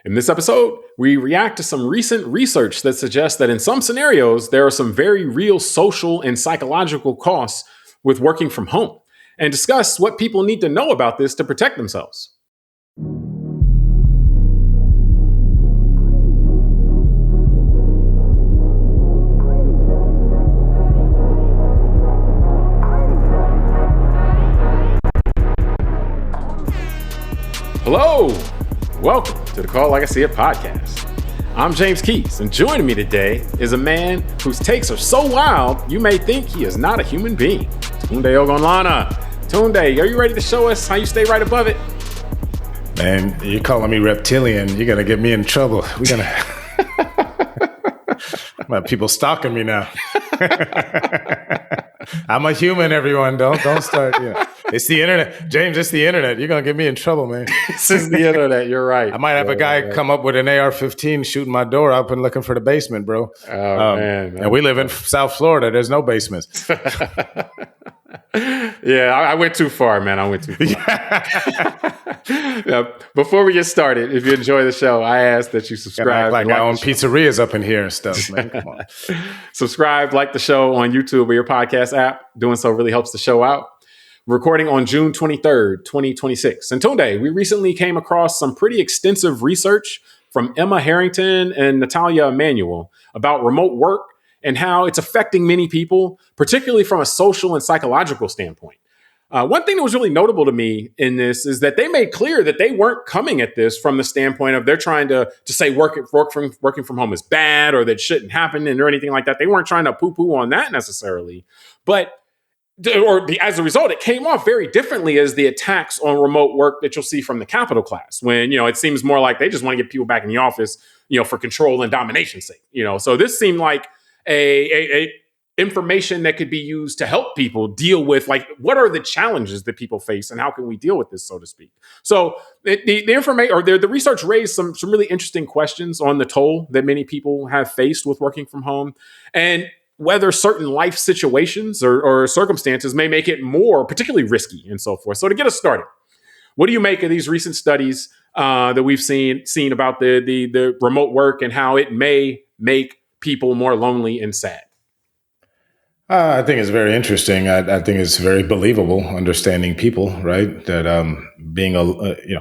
In this episode, we react to some recent research that suggests that in some scenarios, there are some very real social and psychological costs with working from home, and discuss what people need to know about this to protect themselves. Hello! Welcome to the Call Like I See It podcast. I'm James Keys, and joining me today is a man whose takes are so wild, you may think he is not a human being. Tunde Ogunlana. Tunde, are you ready to show us how you stay right above it? Man, you're calling me reptilian. You're going to get me in trouble. We're going to... people stalking me now. I'm a human, everyone. Don't start. Yeah. It's the internet. James, it's the internet. You're going to get me in trouble, man. This is the internet. You're right. I might have a guy come up with an AR-15 shooting my door up and looking for the basement, bro. Oh, man. And we live in South Florida. There's no basements. Yeah, I went too far, man. I went too far. Now, before we get started, if you enjoy the show, I ask that you subscribe. Like I own pizzerias up in here and stuff, man. Come on. Subscribe, like the show on YouTube or your podcast app. Doing so really helps the show out. Recording on June 23rd, 2026. And Tunde, we recently came across some pretty extensive research from Emma Harrington and Natalia Emanuel about remote work and how it's affecting many people, particularly from a social and psychological standpoint. One thing that was really notable to me in this is that they made clear that they weren't coming at this from the standpoint of they're trying to say working from home is bad or that shouldn't happen or anything like that. They weren't trying to poo-poo on that necessarily. As a result, it came off very differently as the attacks on remote work that you'll see from the capital class, when, it seems more like they just want to get people back in the office, for control and domination's sake, So this seemed like a information that could be used to help people deal with, like, what are the challenges that people face and how can we deal with this, so to speak. So the information or the research raised some really interesting questions on the toll that many people have faced with working from home, and whether certain life situations or circumstances may make it more particularly risky and so forth. So to get us started, what do you make of these recent studies that we've seen about the remote work and how it may make people more lonely and sad? I think it's very interesting. I think it's very believable, understanding people, right? That being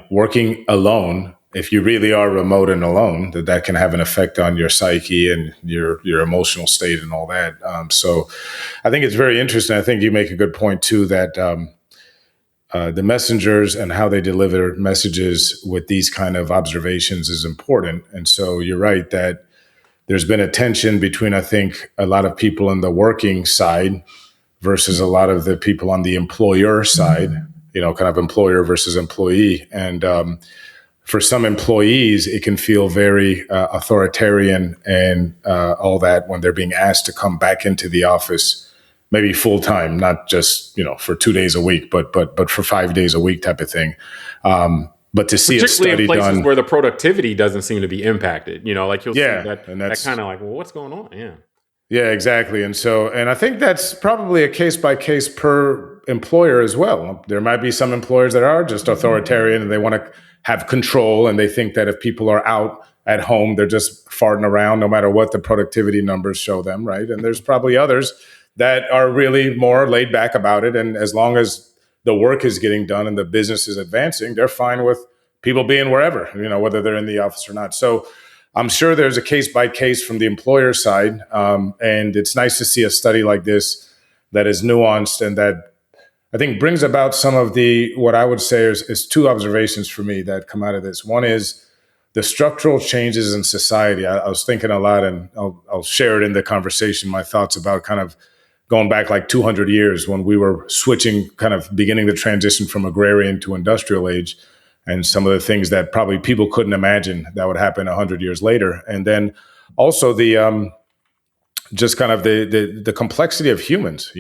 working alone, if you really are remote and alone, that can have an effect on your psyche and your emotional state and all that. So I think it's very interesting. I think you make a good point too, that the messengers and how they deliver messages with these kind of observations is important. And so you're right that there's been a tension between, I think, a lot of people on the working side versus a lot of the people on the employer side, kind of employer versus employee. And for some employees, it can feel very authoritarian and all that when they're being asked to come back into the office, maybe full time, not just for 2 days a week, but for 5 days a week type of thing. But to see a study in places done where the productivity doesn't seem to be impacted, like you'll see that kind of like, well, what's going on? Yeah, exactly. And I think that's probably a case by case per employer as well. There might be some employers that are just authoritarian and they want to have control, and they think that if people are out at home, they're just farting around no matter what the productivity numbers show them, right? And there's probably others that are really more laid back about it. And as long as the work is getting done and the business is advancing, they're fine with people being wherever, whether they're in the office or not. So I'm sure there's a case by case from the employer side. And it's nice to see a study like this that is nuanced and that I think brings about some of what I would say is two observations for me that come out of this. One is the structural changes in society. I was thinking a lot, and I'll share it in the conversation, my thoughts about kind of going back like 200 years when we were switching, kind of beginning the transition from agrarian to industrial age, and some of the things that probably people couldn't imagine that would happen 100 years later. And then also the just kind of the complexity of humans,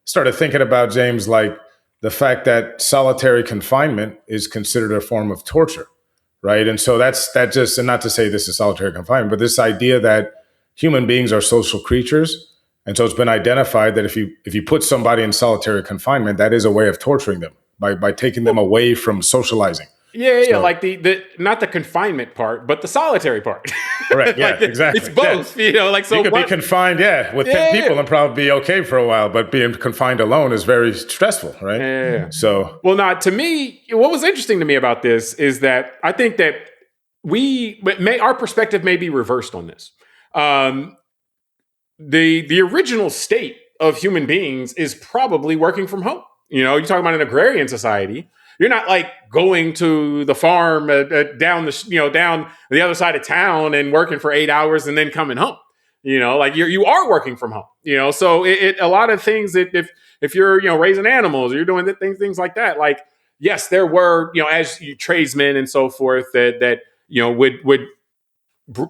started thinking about, James, like the fact that solitary confinement is considered a form of torture, right? And so and not to say this is solitary confinement, but this idea that human beings are social creatures. And so it's been identified that if you put somebody in solitary confinement, that is a way of torturing them by taking them away from socializing. Yeah, So like the not the confinement part, but the solitary part. correct, Like yeah, it's exactly, yeah. both, like You so could be what? confined, yeah, with 10 Yeah, people and probably be okay for a while, but being confined alone is very stressful, right? yeah. So, Well, now to me, what was interesting to me about this is that I think that our perspective may be reversed on this. Um, the original state of human beings is probably working from home. You talk about an agrarian society. You're not like going to the farm down down the other side of town and working for 8 hours and then coming home. Like you are working from home. So a lot of things that if you're raising animals or you're doing things like that. Like yes, there were as tradesmen and so forth that would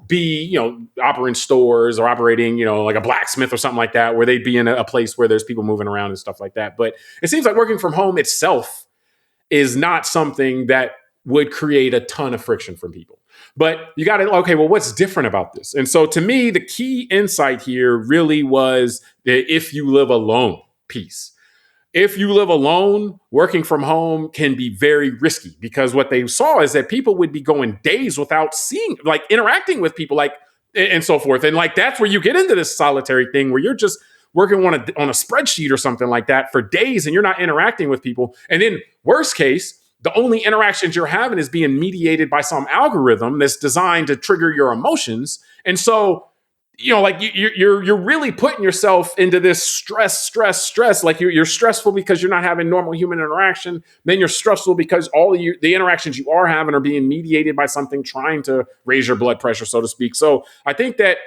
be operating stores or operating like a blacksmith or something like that, where they'd be in a place where there's people moving around and stuff like that. But it seems like working from home itself is not something that would create a ton of friction for people. But you got to, okay, well, what's different about this? And so to me, the key insight here really was the if you live alone piece. If you live alone, working from home can be very risky, because what they saw is that people would be going days without like interacting with people, like, and so forth. And like, that's where you get into this solitary thing where you're just working on a spreadsheet or something like that for days and you're not interacting with people. And then worst case, the only interactions you're having is being mediated by some algorithm that's designed to trigger your emotions. And so like you're really putting yourself into this stress. Like you're stressful because you're not having normal human interaction. Then you're stressful because the interactions you are having are being mediated by something trying to raise your blood pressure, so to speak. So I think that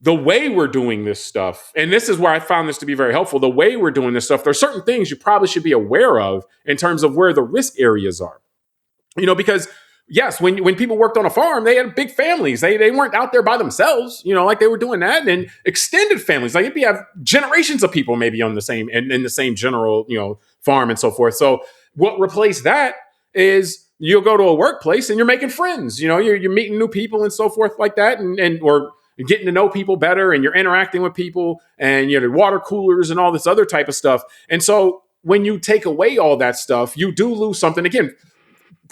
the way we're doing this stuff, and this is where I found this to be very helpful, the way we're doing this stuff, there's certain things you probably should be aware of in terms of where the risk areas are. Because yes, when people worked on a farm, they had big families. They weren't out there by themselves, like they were doing that. And extended families, like if you have generations of people maybe on the same in the same general, farm and so forth. So what replaced that is you'll go to a workplace and you're making friends. You're meeting new people and so forth like that, and or getting to know people better, and you're interacting with people, and the water coolers and all this other type of stuff. And so when you take away all that stuff, you do lose something. Again,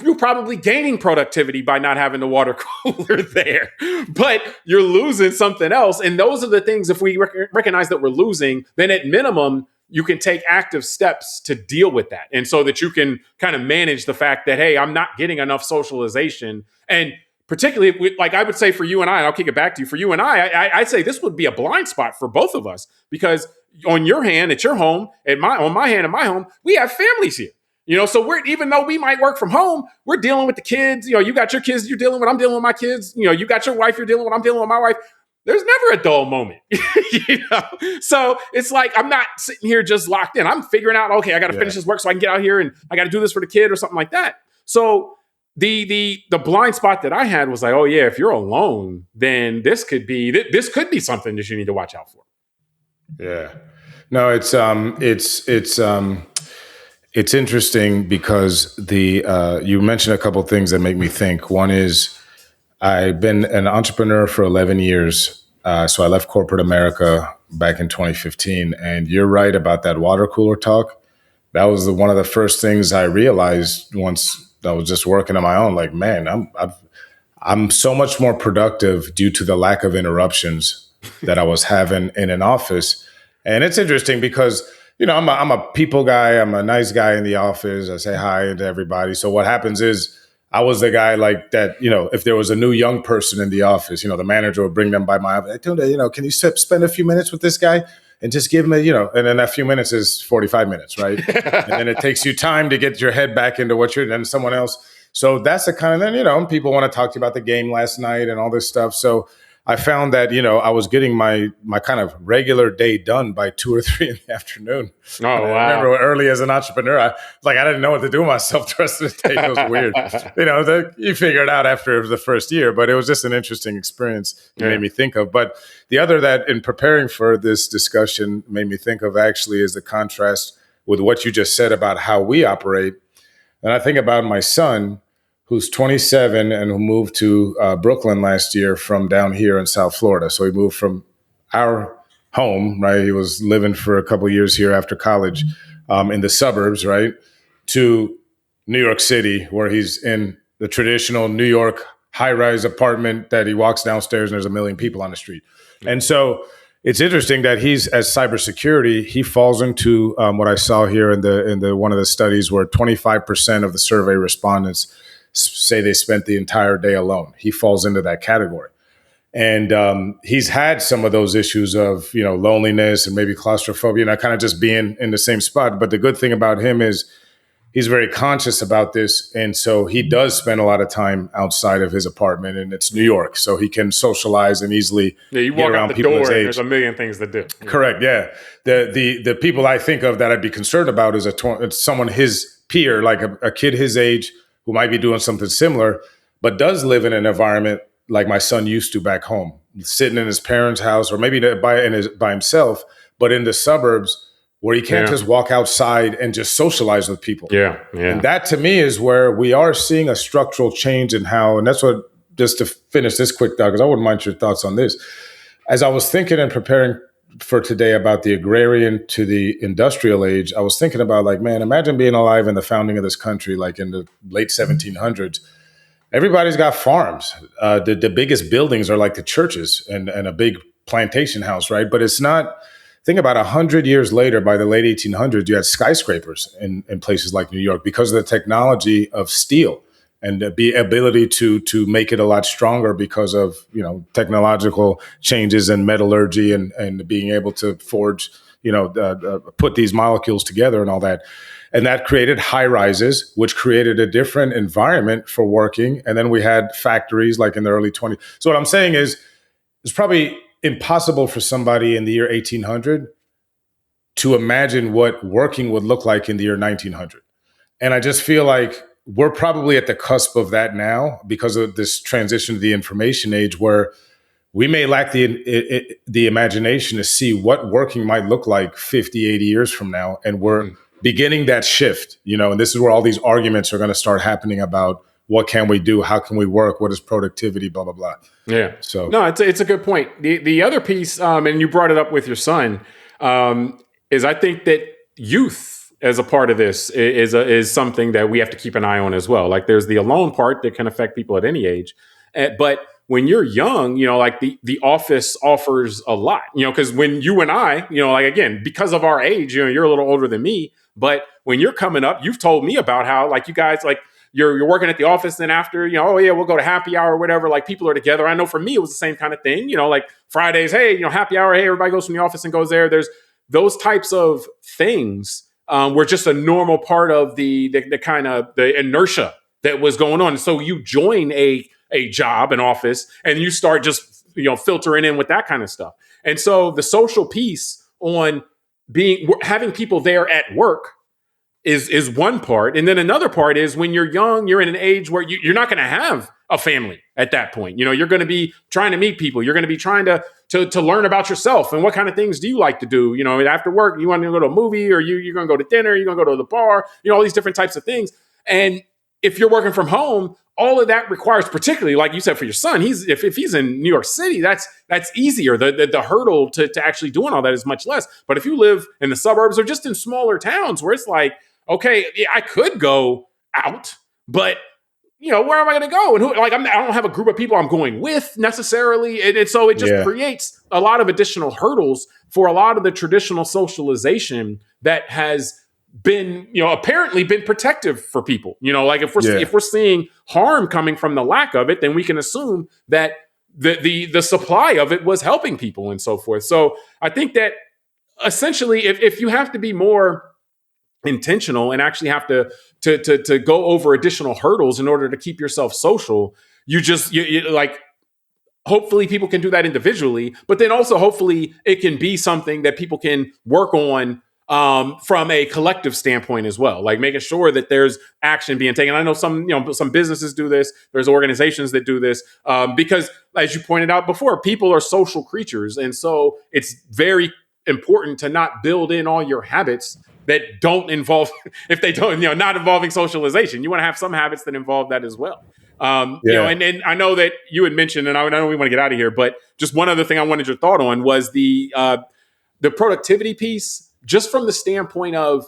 you're probably gaining productivity by not having the water cooler there, but you're losing something else. And those are the things, if we recognize that we're losing, then at minimum, you can take active steps to deal with that. And so that you can kind of manage the fact that, hey, I'm not getting enough socialization. And particularly, like I would say for you and I'll kick it back to you. For you and I'd say this would be a blind spot for both of us, because on your hand, at your home, on my hand, at my home, we have families here. So even though we might work from home, we're dealing with the kids. You got your kids you're dealing with, I'm dealing with my kids. You got your wife you're dealing with, I'm dealing with my wife. There's never a dull moment. So it's like, I'm not sitting here just locked in. I'm figuring out, okay, I got to finish this work so I can get out here and I got to do this for the kid or something like that. So the blind spot that I had was like, oh yeah, if you're alone, then this could be something that you need to watch out for. Yeah. No, it's interesting because you mentioned a couple of things that make me think. One is I've been an entrepreneur for 11 years. So I left corporate America back in 2015. And you're right about that water cooler talk. That was one of the first things I realized once I was just working on my own. Like, man, I'm so much more productive due to the lack of interruptions that I was having in an office. And it's interesting because I'm a people guy. I'm a nice guy in the office. I say hi to everybody. So what happens is I was the guy like that, if there was a new young person in the office, the manager would bring them by my office. Can you spend a few minutes with this guy and just give him and then a few minutes is 45 minutes, right? And then it takes you time to get your head back into what then someone else. So that's the kind of, then, people want to talk to you about the game last night and all this stuff. So I found that, I was getting my kind of regular day done by 2 or 3 in the afternoon. Oh, wow. I remember early as an entrepreneur, I didn't know what to do with myself the rest of the day. It was weird. You figure it out after the first year, but it was just an interesting experience it made me think of. But the other that in preparing for this discussion made me think of actually is the contrast with what you just said about how we operate. And I think about my son, who's 27 and who moved to Brooklyn last year from down here in South Florida. So he moved from our home, right? He was living for a couple of years here after college in the suburbs, right? To New York City, where he's in the traditional New York high-rise apartment that he walks downstairs and there's a million people on the street. And so it's interesting that he's, as cybersecurity, he falls into what I saw here in the one of the studies where 25% of the survey respondents say they spent the entire day alone. He falls into that category. And he's had some of those issues of, loneliness and maybe claustrophobia, kind of just being in the same spot. But the good thing about him is he's very conscious about this. And so he does spend a lot of time outside of his apartment, and it's New York. So he can socialize and easily you get walk around out the people door his age. and there's a million things to do. Correct. Yeah. The people I think of that I'd be concerned about is it's someone his peer, like a kid his age who might be doing something similar, but does live in an environment like my son used to back home, sitting in his parents' house or maybe by himself, but in the suburbs where he can't just walk outside and just socialize with people. Yeah. And that to me is where we are seeing a structural change in how, and that's what, just to finish this quick, Doug, because I wouldn't mind your thoughts on this. As I was thinking and preparing for today about the agrarian to the industrial age, I was thinking about imagine being alive in the founding of this country, like in the late 1700s. Everybody's got farms. The biggest buildings are like the churches and a big plantation house, right? But it's not. Think about 100 years later, by the late 1800s, you had skyscrapers in places like New York because of the technology of steel and the ability to make it a lot stronger because of technological changes in metallurgy and being able to forge, put these molecules together and all that. And that created high rises, which created a different environment for working. And then we had factories like in the early 20s. So what I'm saying is it's probably impossible for somebody in the year 1800 to imagine what working would look like in the year 1900. And I just feel like we're probably at the cusp of that now because of this transition to the information age where we may lack the imagination to see what working might look like 50, 80 years from now. And we're beginning that shift, and this is where all these arguments are going to start happening about what can we do? How can we work? What is productivity? Blah, blah, blah. Yeah. So no, it's a good point. The other piece, and you brought it up with your son, is I think that youth as a part of this is something that we have to keep an eye on as well. Like there's the alone part that can affect people at any age. But when you're young, the office offers a lot, because when you and I, again, because of our age, you're a little older than me. But when you're coming up, you've told me about how you guys you're working at the office, then after, we'll go to happy hour or whatever, people are together. I know for me, it was the same kind of thing, Fridays, hey, happy hour, hey, everybody goes from the office and goes there. There's those types of things were just a normal part of the kind of the inertia that was going on. So you join a job, an office, and you start just, filtering in with that kind of stuff. And so the social piece on having people there at work is one part. And then another part is when you're young, you're in an age where you're not going to have a family at that point. You're going to be trying to meet people. You're going to be trying to learn about yourself and what kind of things do you like to do? After work, you want to go to a movie or you're going to go to dinner, you're going to go to the bar, all these different types of things. And if you're working from home, all of that requires, particularly like you said, for your son, if he's in New York City, that's easier. The hurdle to actually doing all that is much less. But if you live in the suburbs or just in smaller towns where it's okay, I could go out, but where am I going to go? And I don't have a group of people I'm going with necessarily. And so it just creates a lot of additional hurdles for a lot of the traditional socialization that has been, apparently been protective for people. If we're seeing harm coming from the lack of it, then we can assume that the supply of it was helping people and so forth. So I think that essentially, if you have to be more intentional and actually have to go over additional hurdles in order to keep yourself social, you hopefully people can do that individually, but then also hopefully it can be something that people can work on from a collective standpoint as well, making sure that there's action being taken. I know some businesses do this. There's organizations that do this because, as you pointed out before, people are social creatures, and so it's very important to not build in all your habits that don't involve, if they don't, not involving socialization. You want to have some habits that involve that as well. And I know that you had mentioned, and I know we want to get out of here, but just one other thing I wanted your thought on was the productivity piece, just from the standpoint of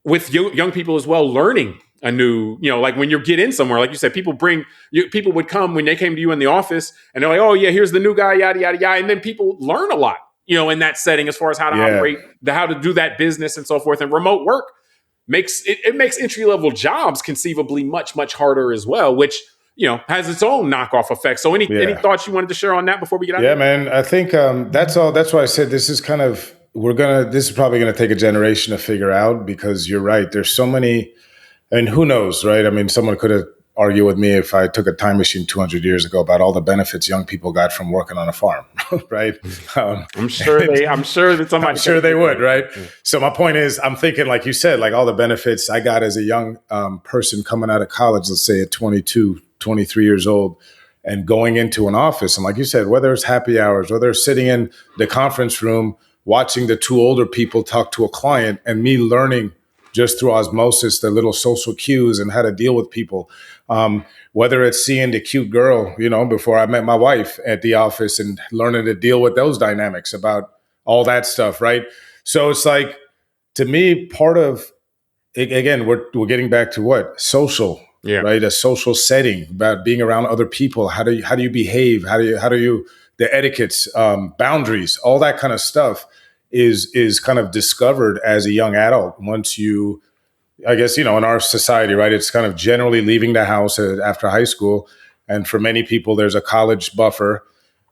with young people as well, learning a new, like when you get in somewhere, like you said, people would come when they came to you in the office and they're like, oh yeah, here's the new guy, yada, yada, yada. And then people learn a lot, in that setting as far as how to operate, how to do that business and so forth. And remote work makes entry-level jobs conceivably much, much harder as well, which, has its own knockoff effect. So any thoughts you wanted to share on that before we get out? Yeah, man. I think that's all. That's why I said this is kind of, this is probably going to take a generation to figure out, because you're right. There's so many, and who knows, right? I mean, someone could argue with me if I took a time machine 200 years ago about all the benefits young people got from working on a farm, right? I'm sure they would, right? Yeah. So my point is, I'm thinking, like you said, like all the benefits I got as a young person coming out of college, let's say at 22, 23 years old, and going into an office. And like you said, whether it's happy hours, whether it's sitting in the conference room, watching the two older people talk to a client, and me learning just through osmosis the little social cues and how to deal with people. Whether it's seeing the cute girl, before I met my wife at the office, and learning to deal with those dynamics about all that stuff, right? So it's like, to me, part of, again, we're getting back to what? Social, right? A social setting, about being around other people. How do you behave? How do you the etiquettes, boundaries, all that kind of stuff is kind of discovered as a young adult. Once you, I guess, in our society, right, it's kind of generally leaving the house after high school. And for many people, there's a college buffer.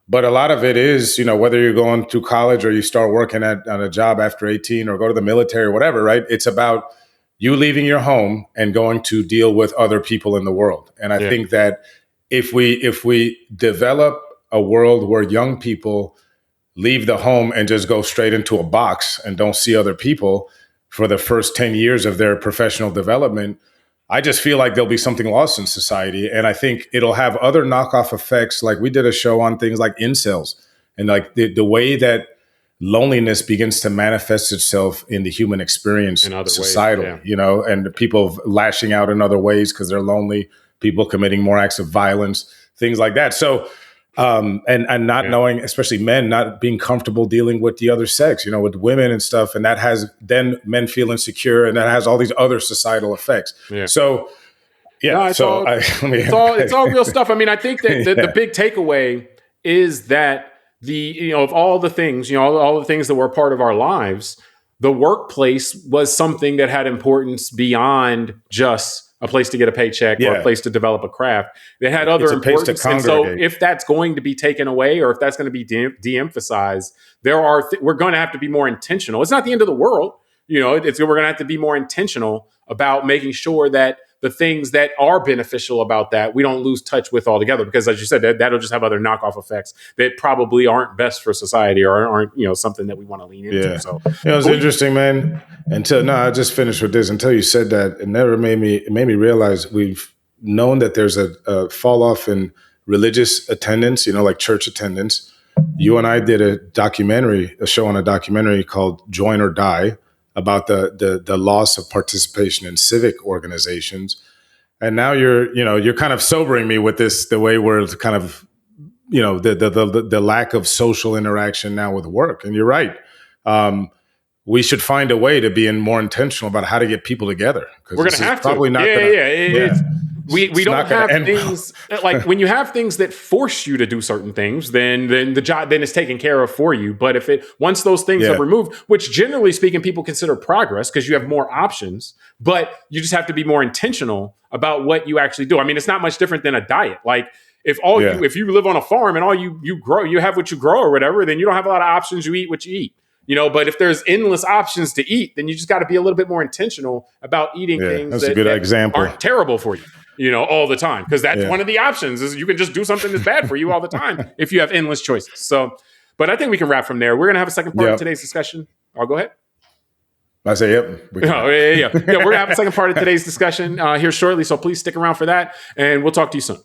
But a lot of it is, whether you're going to college or you start working on a job after 18 or go to the military or whatever, right? It's about you leaving your home and going to deal with other people in the world. And I think that if we develop a world where young people leave the home and just go straight into a box and don't see other people for the first 10 years of their professional development, I just feel like there'll be something lost in society. And I think it'll have other knockoff effects. Like we did a show on things like incels, and like the way that loneliness begins to manifest itself in the human experience societally, and people lashing out in other ways because they're lonely, people committing more acts of violence, things like that. So, and not knowing, especially men, not being comfortable dealing with the other sex, with women and stuff. And that has then men feel insecure, and that has all these other societal effects. Yeah. So, it's all real stuff. I mean, I think that the big takeaway is that of all the things, all the things that were part of our lives, the workplace was something that had importance beyond just a place to get a paycheck or a place to develop a craft. They had other importance. And so if that's going to be taken away, or if that's going to be de-emphasized, we're going to have to be more intentional. It's not the end of the world. We're going to have to be more intentional about making sure that the things that are beneficial about that, we don't lose touch with altogether. Because as you said, that'll just have other knockoff effects that probably aren't best for society, or aren't, something that we want to lean into. Yeah. So it was interesting, man. I just finished with this. Until you said that, it made me realize we've known that there's a fall off in religious attendance, like church attendance. You and I did a show on a documentary called Join or Die, about the loss of participation in civic organizations. And now you're kind of sobering me with this, the way we're kind of, the lack of social interaction now with work. And you're right. We should find a way to be more intentional about how to get people together. We're going to have to. We don't have things like when you have things that force you to do certain things, then the job then is taken care of for you. But once those things are removed, which generally speaking, people consider progress because you have more options, but you just have to be more intentional about what you actually do. I mean, it's not much different than a diet. Like if you live on a farm and all you grow, you have what you grow or whatever, then you don't have a lot of options. You eat what you eat. But if there's endless options to eat, then you just got to be a little bit more intentional about eating things that aren't terrible for you, all the time. Because that's one of the options, is you can just do something that's bad for you all the time if you have endless choices. So, but I think we can wrap from there. We're going to have a second part of today's discussion. I'll go ahead. I say, yep. We're going to have a second part of today's discussion here shortly. So please stick around for that, and we'll talk to you soon.